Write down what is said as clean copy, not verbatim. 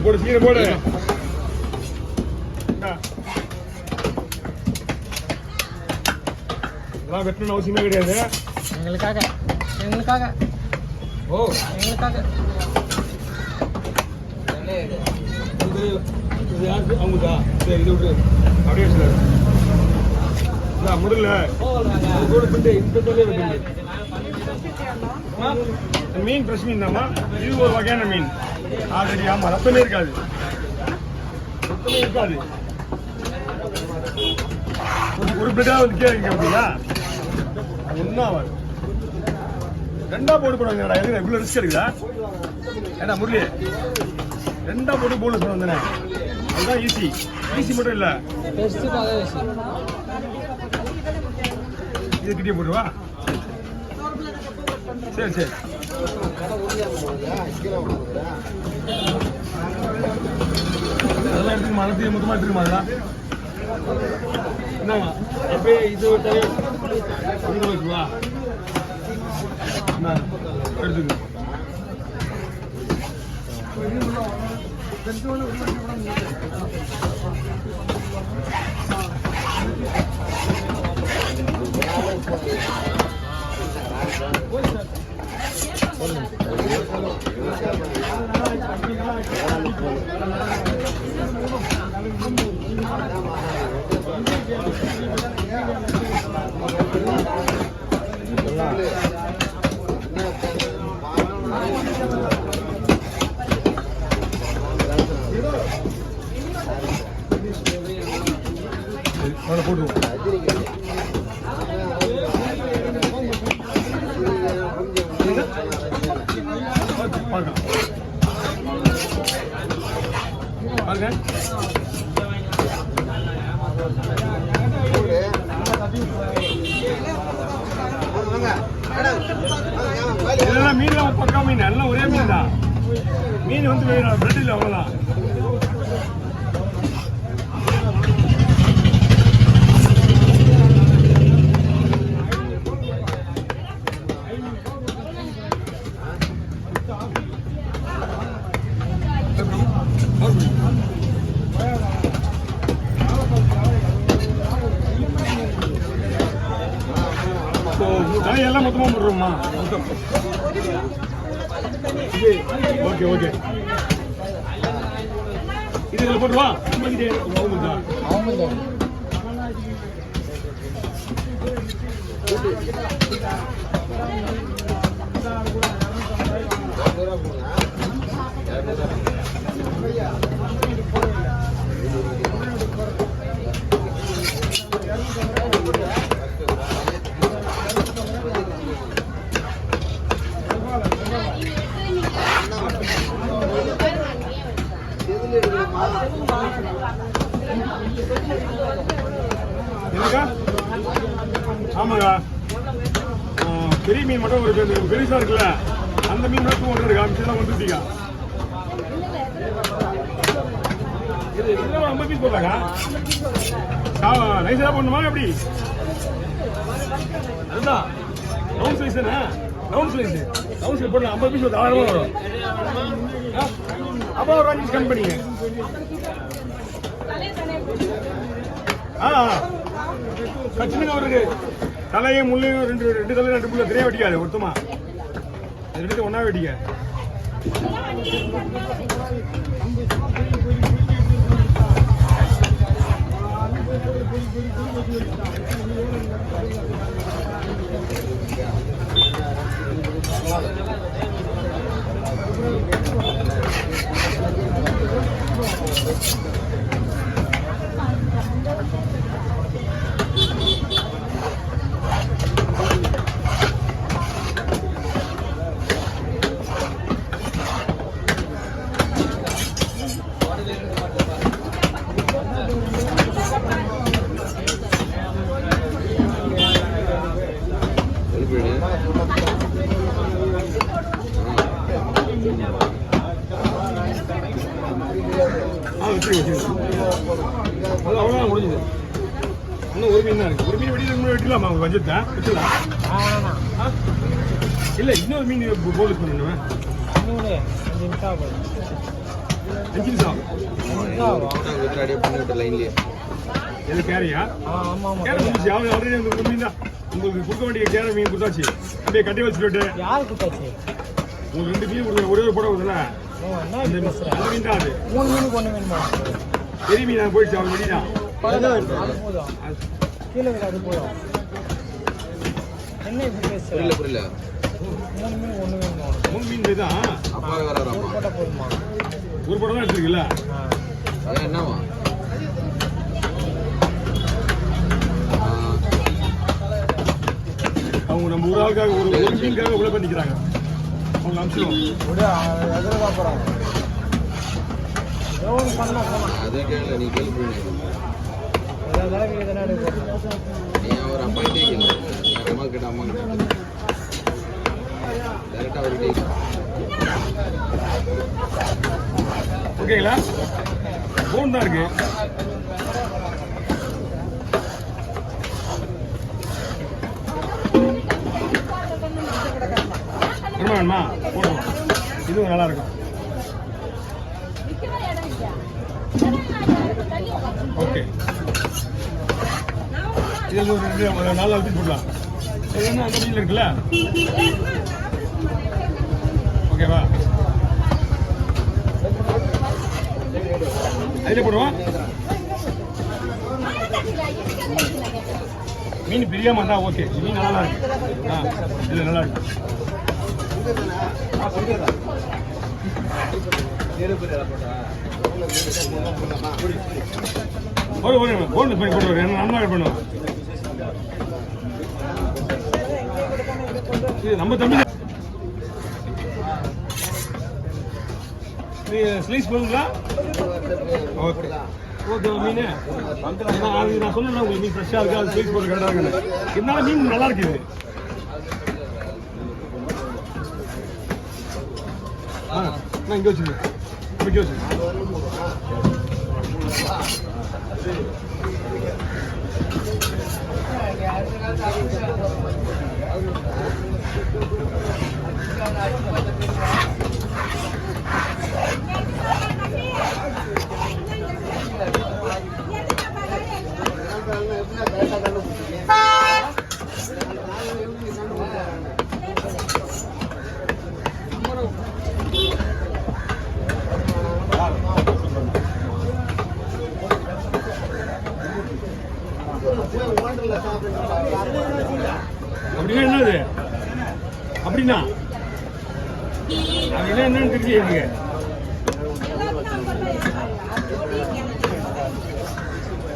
போடு சீக்கிரம் போடு. இதெல்லாம் வெட்டணும்னு அவசியமே கிடையாது. எங்களுக்காக ஓ எங்களுக்காக இது யாருக்கு அவங்களுக்கா? சரி இது விட்டு அப்படியே வச்சுருக்காரு. முடியல கூட பிட்டு இந்த தொல்லையே வெட்டுங்க. மீன் ஃப்ரெஷ் மீன் தான்மா. இது ஒரு வகையான மீன் ஆல்ரெடி. ஆமாம் ரத்தமே இருக்காது, ரத்தமே இருக்காது. ஒரு பிளேட்டாக வந்து கேட்குங்க அப்படிங்களா? ஒன்றா ஆகாது. ரெண்டா போட்டு போடுவாங்க. எதுக்கு இவ்வளோ ரிஸ்க் இருக்குதா? ஏன்னா முரளி ரெண்டா போட்டு போட சொல்ல வந்தேனே, அதுதான் ஈஸி. ஈஸி மட்டும் இல்லை, இது கிட்டே போட்டுவா. சரி சரி அதெல்லாம் எடுத்துக்குமா? அனைத்தையும் மொத்தமாக எடுத்துக்குமா? அதெல்லாம் என்னங்க அப்படியே இது வச்சுவா எடுத்துக்க. போட்டுருவோம். இதெல்லாம் மீன்லாம் பக்கா மீன், எல்லாம் ஒரே மீன் தான். மீன் வந்து பிரெட் இல்லை, அவ்வளோதான். எல்லாம் மொத்தமாக போடுறோம்மா. ஓகே ஓகே இது இதில் போட்டுவா. ஆமாங்க, பெரிய மீன் மட்டும் ஒரு பெருசா இருக்குல்ல, அந்த மீன் மட்டும் ஒன்று இருக்கா, மிச்சம் வந்துருக்கா. ரொம்ப பீஸ் போட்டாங்க. நைஸா பண்ணுமா எப்படி? அதுதான் ரவுண்ட் சைஸ் தானே. ரவுண்ட் சைஸ் போடலாம். 50 பீஸ் தாராளமாக வரும். அப்போ ஒரு 5 பீஸ் கம்மி பண்ணிங்க. கச்சினுங்க ஒரு தலையும் முள்ளையும் ரெண்டு தலையும் 2 புள்ள திரைய வெட்டிக்காது. ஒருத்தமா 2 ஒன்னா வெட்டிக்க. அவ்வளோதான் முடிஞ்சது. இன்னும் ஒரு மீன் தான் இருக்கு. ஒரு மீன் வெட்டிடலாமா? அவங்க வஞ்சத்தை வச்சுக்கலாம். இல்லை இன்னொரு மீன் போலீஸ் பண்ணணும். 5 நிமிஷம் ரெடியாக பண்ணி விட்டு லைன்லேயே எது கேரையா? கேரை முடிச்சு ஆல்ரெடி அந்த மீன் தான் உங்களுக்கு கொடுக்க வேண்டிய கேரை மீன் கொடுத்தாச்சு. அப்படியே கட்டி வச்சுட்டு யார் கொடுத்தாச்சு? உங்களுக்கு 2 மீன் கொடுங்க. ஒரே ஒரு போட வருதுல்ல அந்த மீன் தான் அது. 3 மீனுக்கு 1 வேணுமா? பெரிய மீன் போயிடுச்சு அவங்க வெளிதான். கீழே விடாது போதும். என்ன இப்படி பேசுற? புரியல 3 மீன் 1 வேணுமா? 3 மீன் தான். அப்பா வர போட்டா போதுமா? ஒரு போட தான் எடுத்துருக்குல்ல. அதான் என்னவா அவங்க நம்ம ஒரு ஆளுக்காக ஒரு மீனுக்காக உள்ள போய் நிற்கிறாங்க. அவங்க அம்சம் எதிர்தான் போகிறாங்க. ஏதோ ஒன்று பண்ணா போகலாம். அதே கேள்வி நீ கேள்வி ஏதாவது தடவை எதனா நீ ஒரு அம்மா கேட்கணும். அம்மா கிட்ட அம்மா கிட்ட டேரெக்டாக ஒரு கேட்க ஓகேங்களா? ஃபோன் தான் இருக்கு. என்ன வேணுமா போடுவோம். இதுவும் நல்லா இருக்கும். ஓகே இதில் ஒரு 4 பீஸ் போடலாம். இது என்ன அந்த மீன் இருக்குல்ல? ஓகேவா? அதில் போடுவோம். மீன் பிரியாம இருந்தா ஓகே. மீன் நல்லா தான் இருக்கு. இல்லை நல்லா இருக்கு. போன் பண்ணி போட்டு என்ன நல்லா பண்ணுவோம். இது நம்ம தம்பி ஸ்லைஸ் பண்ணுங்களா? ஓகே ஓகே மீன் அது நான் சொன்னேன் உங்களுக்கு மீன் ஃப்ரெஷ்ஷாக இருக்குது. அது ஸ்லைஸ் போட்டு கரெக்டாக இருக்குன்னு. இருந்தாலும் மீன் நல்லா இருக்குது. நான் இங்கே வச்சுருக்கேன். இங்கே வச்சுருக்கேன். அப்படின்னா என்னது? அப்படின்னா அப்படின்னா என்னன்னு தெரிஞ்சு